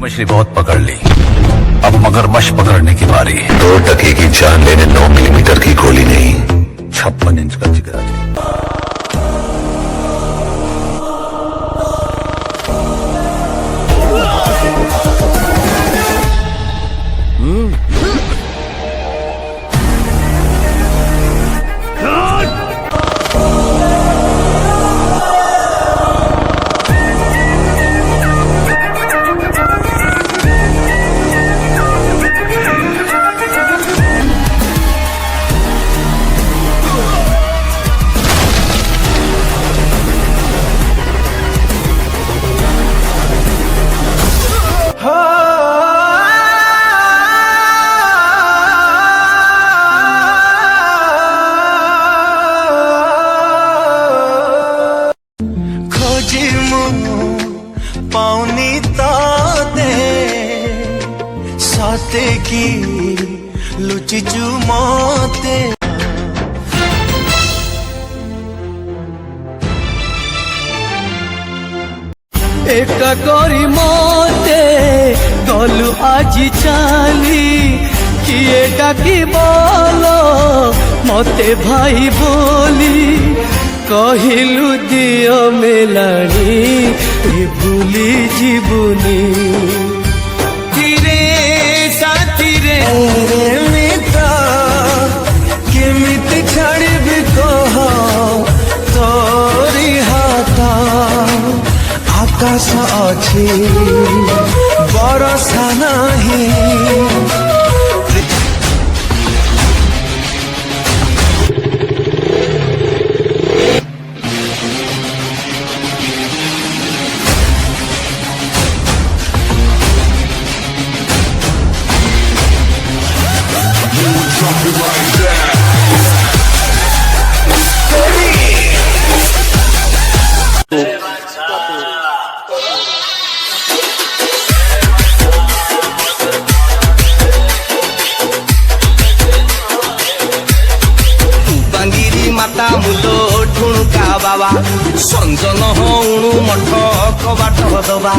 मछली बहुत पकड़ ली, अब मगरमच्छ पकड़ने की बारी है। 2 टके की जान लेने 9 मिलीमीटर की गोली नहीं, 56 इंच का जिगरा है। पाउनी ताते साते की लुची चुमाते एक करी मोते गलु आज चाली किए डाकी बोलो मते भाई बोली कहिलु दियो मेलाणी भूली जीवनी धीरे साथी रे मित्र केमिति छाड़बी कह तोरी हाथ आकाश अच्छी बरसा नहीं माता मुलो ठुणुका बाबा संजन हणु मठ कबाट दबा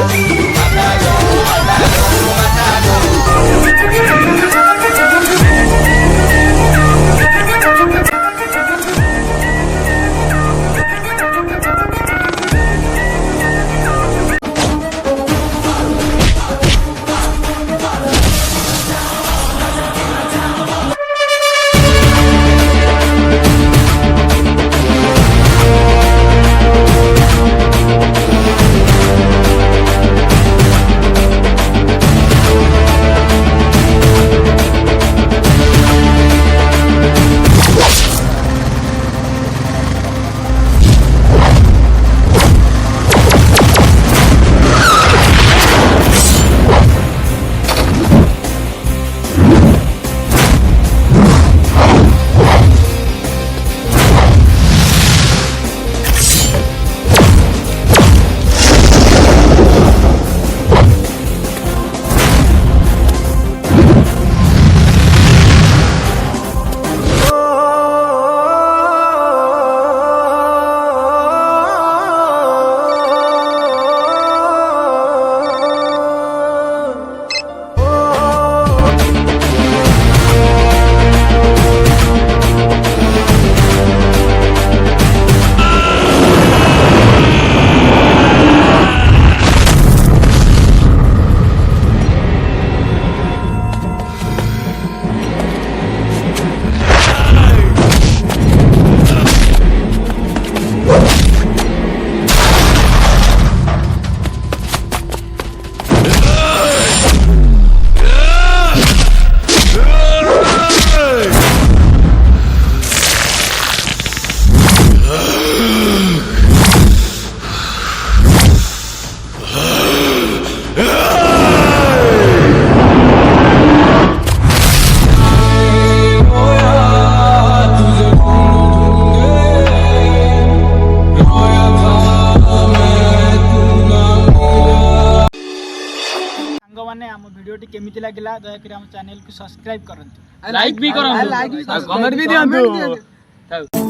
भिडियोटी केमिति लागिला दयाकरी हम चैनल को सब्सक्राइब करंतु लाइक भी करंतु कमेंट भी दियंतु।